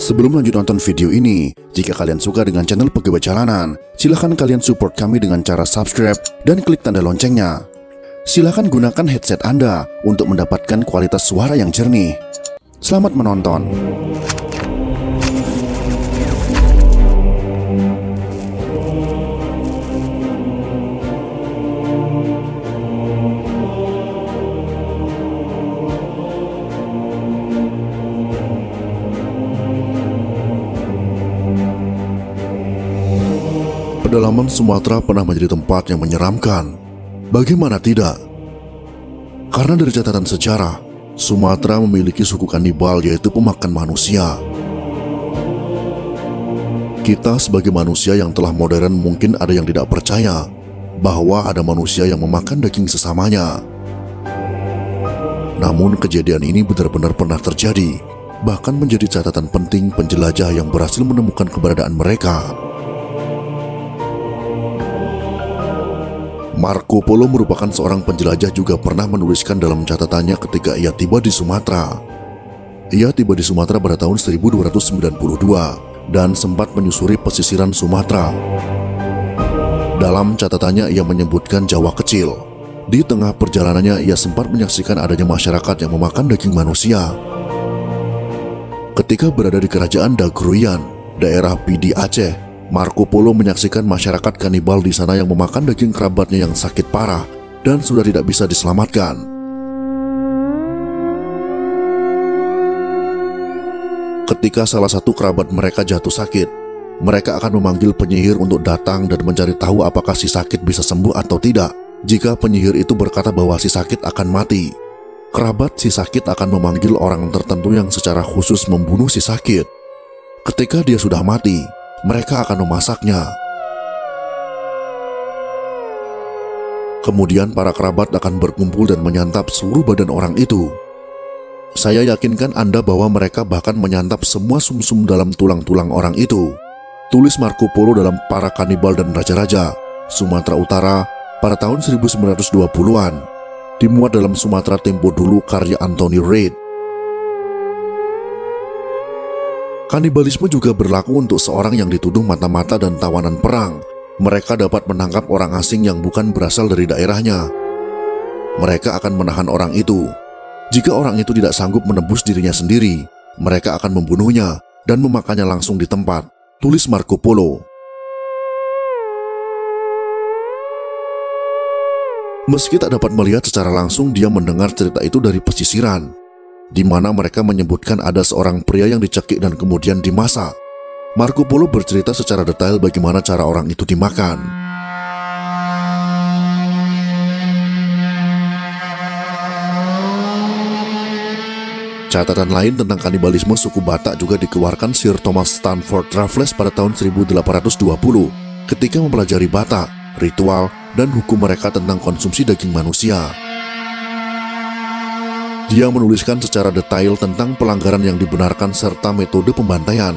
Sebelum lanjut nonton video ini, jika kalian suka dengan channel Pegawai Jalanan, silahkan kalian support kami dengan cara subscribe dan klik tanda loncengnya. Silahkan gunakan headset Anda untuk mendapatkan kualitas suara yang jernih. Selamat menonton. Pedalaman Sumatera pernah menjadi tempat yang menyeramkan. Bagaimana tidak? Karena dari catatan sejarah, Sumatera memiliki suku kanibal, yaitu pemakan manusia. Kita sebagai manusia yang telah modern mungkin ada yang tidak percaya bahwa ada manusia yang memakan daging sesamanya. Namun kejadian ini benar-benar pernah terjadi, bahkan menjadi catatan penting penjelajah yang berhasil menemukan keberadaan mereka. Marco Polo merupakan seorang penjelajah juga pernah menuliskan dalam catatannya ketika ia tiba di Sumatera. Ia tiba di Sumatera pada tahun 1292 dan sempat menyusuri pesisiran Sumatera. Dalam catatannya ia menyebutkan Jawa kecil. Di tengah perjalanannya ia sempat menyaksikan adanya masyarakat yang memakan daging manusia. Ketika berada di kerajaan Daguruyan, daerah Pidi Aceh, Marco Polo menyaksikan masyarakat kanibal di sana yang memakan daging kerabatnya yang sakit parah dan sudah tidak bisa diselamatkan. Ketika salah satu kerabat mereka jatuh sakit, mereka akan memanggil penyihir untuk datang dan mencari tahu apakah si sakit bisa sembuh atau tidak. Jika penyihir itu berkata bahwa si sakit akan mati, kerabat si sakit akan memanggil orang tertentu yang secara khusus membunuh si sakit. Ketika dia sudah mati, mereka akan memasaknya. Kemudian para kerabat akan berkumpul dan menyantap seluruh badan orang itu. Saya yakinkan Anda bahwa mereka bahkan menyantap semua sumsum dalam tulang-tulang orang itu. Tulis Marco Polo dalam Para Kanibal dan Raja-Raja, Sumatera Utara pada tahun 1920-an. Dimuat dalam Sumatera Tempo Dulu karya Anthony Reid. Kanibalisme juga berlaku untuk seorang yang dituduh mata-mata dan tawanan perang. Mereka dapat menangkap orang asing yang bukan berasal dari daerahnya. Mereka akan menahan orang itu. Jika orang itu tidak sanggup menebus dirinya sendiri, mereka akan membunuhnya dan memakannya langsung di tempat. Tulis Marco Polo. Meski tak dapat melihat secara langsung, dia mendengar cerita itu dari pesisiran, di mana mereka menyebutkan ada seorang pria yang dicekik dan kemudian dimasak. Marco Polo bercerita secara detail bagaimana cara orang itu dimakan. Catatan lain tentang kanibalisme suku Batak juga dikeluarkan Sir Thomas Stanford Raffles pada tahun 1820 ketika mempelajari Batak, ritual, dan hukum mereka tentang konsumsi daging manusia. Dia menuliskan secara detail tentang pelanggaran yang dibenarkan serta metode pembantaian.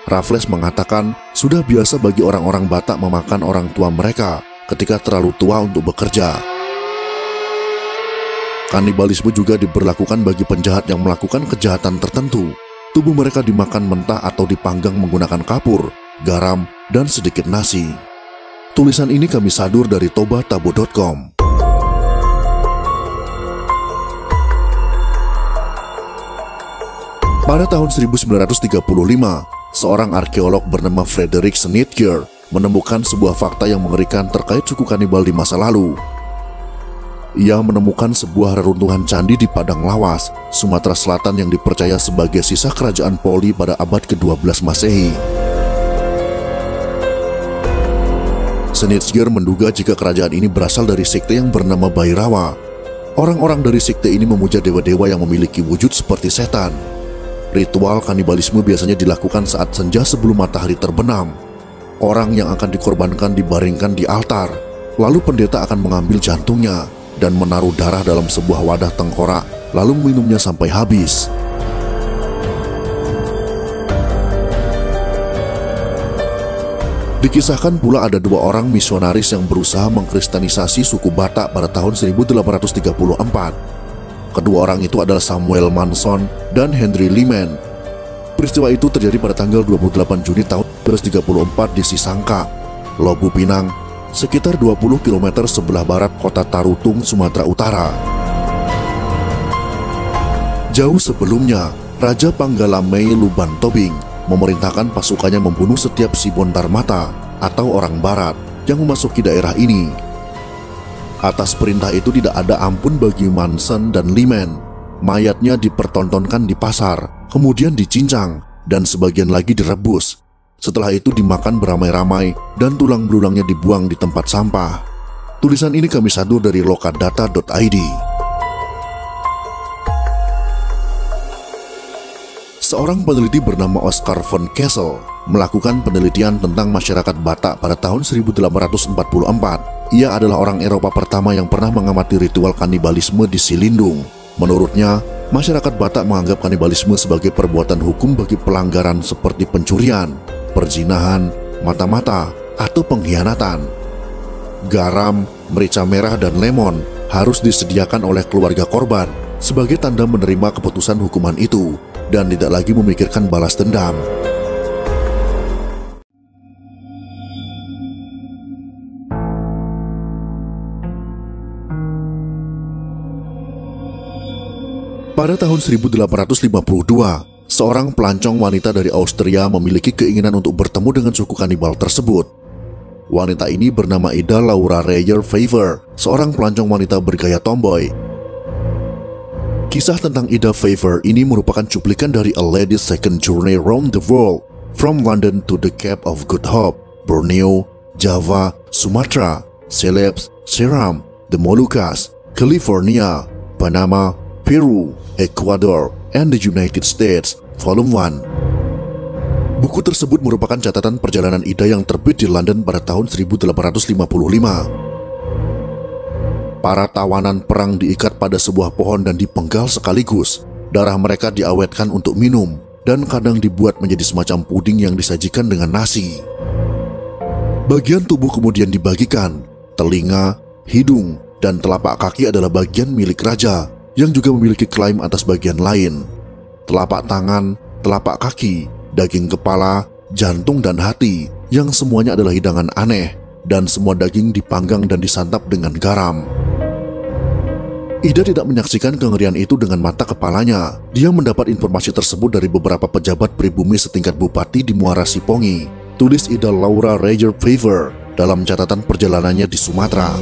Raffles mengatakan sudah biasa bagi orang-orang Batak memakan orang tua mereka ketika terlalu tua untuk bekerja. Kanibalisme juga diberlakukan bagi penjahat yang melakukan kejahatan tertentu. Tubuh mereka dimakan mentah atau dipanggang menggunakan kapur, garam, dan sedikit nasi. Tulisan ini kami sadur dari tobatabo.com. Pada tahun 1935, seorang arkeolog bernama Frederick Snitger menemukan sebuah fakta yang mengerikan terkait suku kanibal di masa lalu. Ia menemukan sebuah reruntuhan candi di Padang Lawas, Sumatera Selatan yang dipercaya sebagai sisa kerajaan Poli pada abad ke-12 Masehi. Snitger menduga jika kerajaan ini berasal dari sekte yang bernama Bhairava. Orang-orang dari sekte ini memuja dewa-dewa yang memiliki wujud seperti setan. Ritual kanibalisme biasanya dilakukan saat senja sebelum matahari terbenam. Orang yang akan dikorbankan dibaringkan di altar, lalu pendeta akan mengambil jantungnya dan menaruh darah dalam sebuah wadah tengkorak, lalu minumnya sampai habis. Dikisahkan pula ada dua orang misionaris yang berusaha mengkristenisasi suku Batak pada tahun 1834. Kedua orang itu adalah Samuel Manson dan Henry Lyman. Peristiwa itu terjadi pada tanggal 28 Juni tahun 1934 di Sisangka, Lobu Pinang, sekitar 20 km sebelah barat kota Tarutung, Sumatera Utara. Jauh sebelumnya, Raja Panggalamei Luban Tobing memerintahkan pasukannya membunuh setiap Sibontar Mata atau orang barat yang memasuki daerah ini. Atas perintah itu tidak ada ampun bagi Mansen dan Limen. Mayatnya dipertontonkan di pasar, kemudian dicincang, dan sebagian lagi direbus. Setelah itu dimakan beramai-ramai dan tulang belulangnya dibuang di tempat sampah. Tulisan ini kami sadur dari lokadata.id. Seorang peneliti bernama Oscar von Kessel melakukan penelitian tentang masyarakat Batak pada tahun 1844. Ia adalah orang Eropa pertama yang pernah mengamati ritual kanibalisme di Silindung. Menurutnya, masyarakat Batak menganggap kanibalisme sebagai perbuatan hukum bagi pelanggaran seperti pencurian, perzinahan, mata-mata, atau pengkhianatan. Garam, merica merah, dan lemon harus disediakan oleh keluarga korban sebagai tanda menerima keputusan hukuman itu dan tidak lagi memikirkan balas dendam. Pada tahun 1852, seorang pelancong wanita dari Austria memiliki keinginan untuk bertemu dengan suku kanibal tersebut. Wanita ini bernama Ida Laura Reyer Favor, seorang pelancong wanita bergaya tomboy. Kisah tentang Ida Favor ini merupakan cuplikan dari A Lady's Second Journey Round the World, from London to the Cape of Good Hope, Borneo, Java, Sumatra, Celebes, Ceram, the Moluccas, California, Panama, Peru, Ecuador, and the United States, Volume 1. Buku tersebut merupakan catatan perjalanan Ida yang terbit di London pada tahun 1855. Para tawanan perang diikat pada sebuah pohon dan dipenggal sekaligus. Darah mereka diawetkan untuk minum, dan kadang dibuat menjadi semacam puding yang disajikan dengan nasi. Bagian tubuh kemudian dibagikan. Telinga, hidung, dan telapak kaki adalah bagian milik raja, yang juga memiliki klaim atas bagian lain. Telapak tangan, telapak kaki, daging kepala, jantung, dan hati, yang semuanya adalah hidangan aneh, dan semua daging dipanggang dan disantap dengan garam. Ida tidak menyaksikan kengerian itu dengan mata kepalanya. Dia mendapat informasi tersebut dari beberapa pejabat pribumi setingkat bupati di Muara Sipongi, tulis Ida Laura Reyer Favor dalam catatan perjalanannya di Sumatera.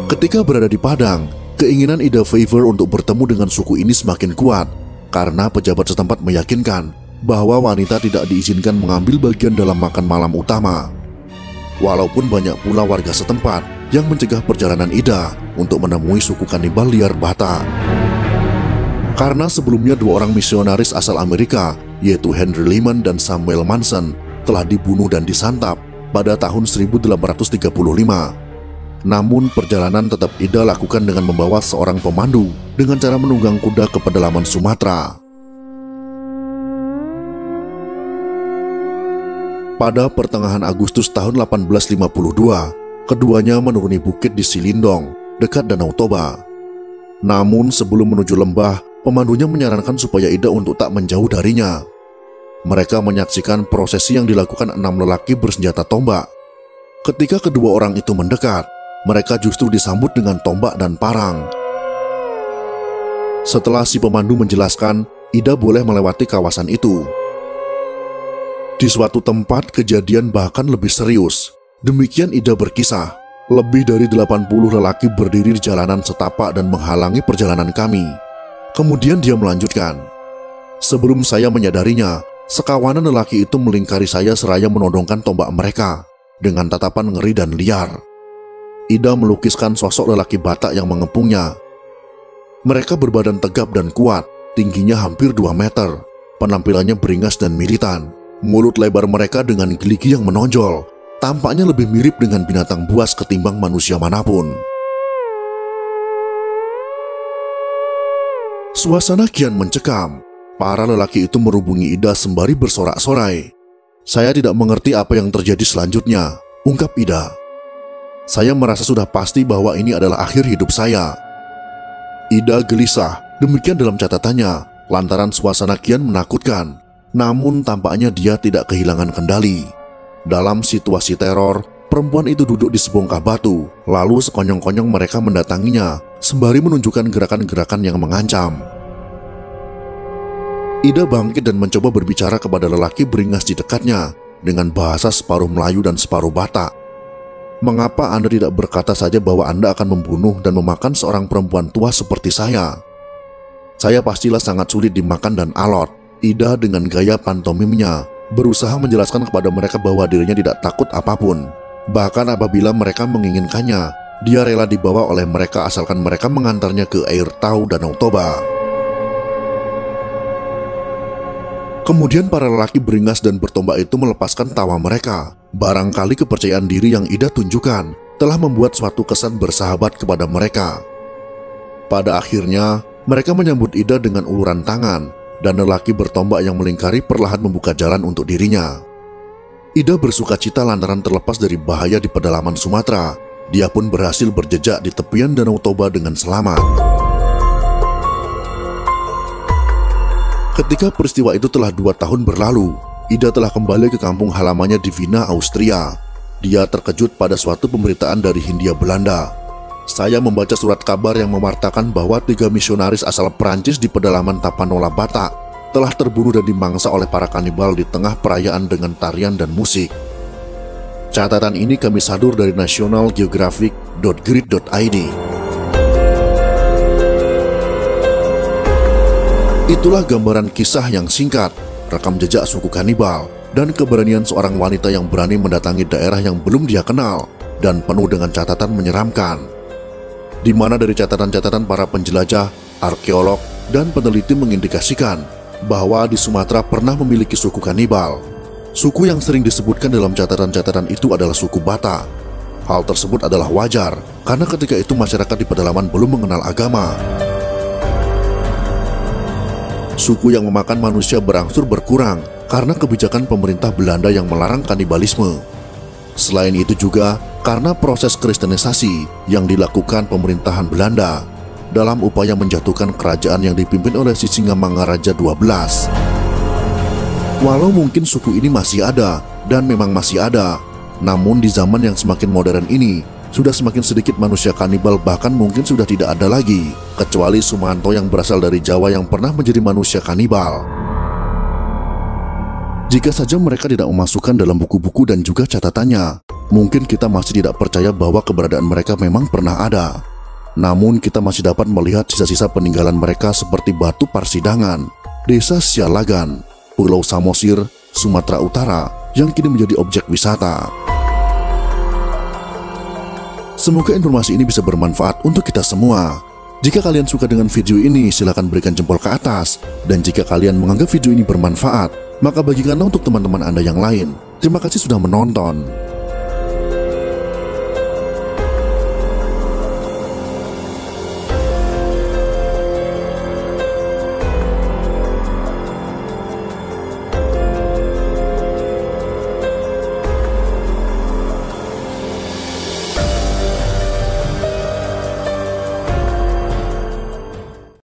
Ketika berada di Padang, keinginan Ida Favor untuk bertemu dengan suku ini semakin kuat karena pejabat setempat meyakinkan bahwa wanita tidak diizinkan mengambil bagian dalam makan malam utama. Walaupun banyak pula warga setempat yang mencegah perjalanan Ida untuk menemui suku kanibal liar Batak. Karena sebelumnya dua orang misionaris asal Amerika, yaitu Henry Lyman dan Samuel Manson, telah dibunuh dan disantap pada tahun 1835. Namun perjalanan tetap Ida lakukan dengan membawa seorang pemandu dengan cara menunggang kuda ke pedalaman Sumatera. Pada pertengahan Agustus tahun 1852, keduanya menuruni bukit di Silindong, dekat Danau Toba. Namun sebelum menuju lembah, pemandunya menyarankan supaya Ida untuk tak menjauh darinya. Mereka menyaksikan prosesi yang dilakukan 6 lelaki bersenjata tombak. Ketika kedua orang itu mendekat, mereka justru disambut dengan tombak dan parang. Setelah si pemandu menjelaskan, Ida boleh melewati kawasan itu. Di suatu tempat kejadian bahkan lebih serius. Demikian Ida berkisah, lebih dari 80 lelaki berdiri di jalanan setapak dan menghalangi perjalanan kami. Kemudian dia melanjutkan, sebelum saya menyadarinya, sekawanan lelaki itu melingkari saya seraya menodongkan tombak mereka dengan tatapan ngeri dan liar. Ida melukiskan sosok lelaki Batak yang mengepungnya. Mereka berbadan tegap dan kuat, tingginya hampir 2 meter, penampilannya beringas dan militan. Mulut lebar mereka dengan giligi yang menonjol, tampaknya lebih mirip dengan binatang buas ketimbang manusia manapun. Suasana kian mencekam. Para lelaki itu merubungi Ida sembari bersorak-sorai. Saya tidak mengerti apa yang terjadi selanjutnya, ungkap Ida. Saya merasa sudah pasti bahwa ini adalah akhir hidup saya. Ida gelisah, demikian dalam catatannya, lantaran suasana kian menakutkan. Namun tampaknya dia tidak kehilangan kendali. Dalam situasi teror, perempuan itu duduk di sebongkah batu, lalu sekonyong-konyong mereka mendatanginya, sembari menunjukkan gerakan-gerakan yang mengancam. Ida bangkit dan mencoba berbicara kepada lelaki beringas di dekatnya, dengan bahasa separuh Melayu dan separuh Batak. "Mengapa Anda tidak berkata saja bahwa Anda akan membunuh dan memakan seorang perempuan tua seperti saya? Saya pastilah sangat sulit dimakan dan alot." Ida dengan gaya pantomimnya berusaha menjelaskan kepada mereka bahwa dirinya tidak takut apapun. Bahkan apabila mereka menginginkannya, dia rela dibawa oleh mereka asalkan mereka mengantarnya ke air tahu Danau Toba. Kemudian para lelaki beringas dan bertombak itu melepaskan tawa mereka. Barangkali kepercayaan diri yang Ida tunjukkan telah membuat suatu kesan bersahabat kepada mereka. Pada akhirnya, mereka menyambut Ida dengan uluran tangan, dan lelaki bertombak yang melingkari perlahan membuka jalan untuk dirinya. Ida bersuka cita lantaran terlepas dari bahaya di pedalaman Sumatera. Dia pun berhasil berjejak di tepian Danau Toba dengan selamat. Ketika peristiwa itu telah 2 tahun berlalu, Ida telah kembali ke kampung halamannya di Wina, Austria. Dia terkejut pada suatu pemberitaan dari Hindia Belanda. "Saya membaca surat kabar yang mewartakan bahwa 3 misionaris asal Perancis di pedalaman Tapanola, Batak telah terbunuh dan dimangsa oleh para kanibal di tengah perayaan dengan tarian dan musik." Catatan ini kami sadur dari nationalgeographic.grid.id. Itulah gambaran kisah yang singkat, rekam jejak suku kanibal, dan keberanian seorang wanita yang berani mendatangi daerah yang belum dia kenal dan penuh dengan catatan menyeramkan. Di mana dari catatan-catatan para penjelajah, arkeolog, dan peneliti mengindikasikan bahwa di Sumatera pernah memiliki suku kanibal. Suku yang sering disebutkan dalam catatan-catatan itu adalah suku Batak. Hal tersebut adalah wajar karena ketika itu masyarakat di pedalaman belum mengenal agama. Suku yang memakan manusia berangsur berkurang karena kebijakan pemerintah Belanda yang melarang kanibalisme. Selain itu juga karena proses kristenisasi yang dilakukan pemerintahan Belanda dalam upaya menjatuhkan kerajaan yang dipimpin oleh Sisingamangaraja XII. Walau mungkin suku ini masih ada dan memang masih ada, namun di zaman yang semakin modern ini sudah semakin sedikit manusia kanibal, bahkan mungkin sudah tidak ada lagi, kecuali Sumanto yang berasal dari Jawa yang pernah menjadi manusia kanibal. Jika saja mereka tidak memasukkan dalam buku-buku dan juga catatannya, mungkin kita masih tidak percaya bahwa keberadaan mereka memang pernah ada. Namun kita masih dapat melihat sisa-sisa peninggalan mereka seperti Batu Parsidangan, Desa Sialagan, Pulau Samosir, Sumatera Utara yang kini menjadi objek wisata. Semoga informasi ini bisa bermanfaat untuk kita semua. Jika kalian suka dengan video ini, silahkan berikan jempol ke atas. Dan jika kalian menganggap video ini bermanfaat, maka bagikanlah untuk teman-teman Anda yang lain. Terima kasih sudah menonton.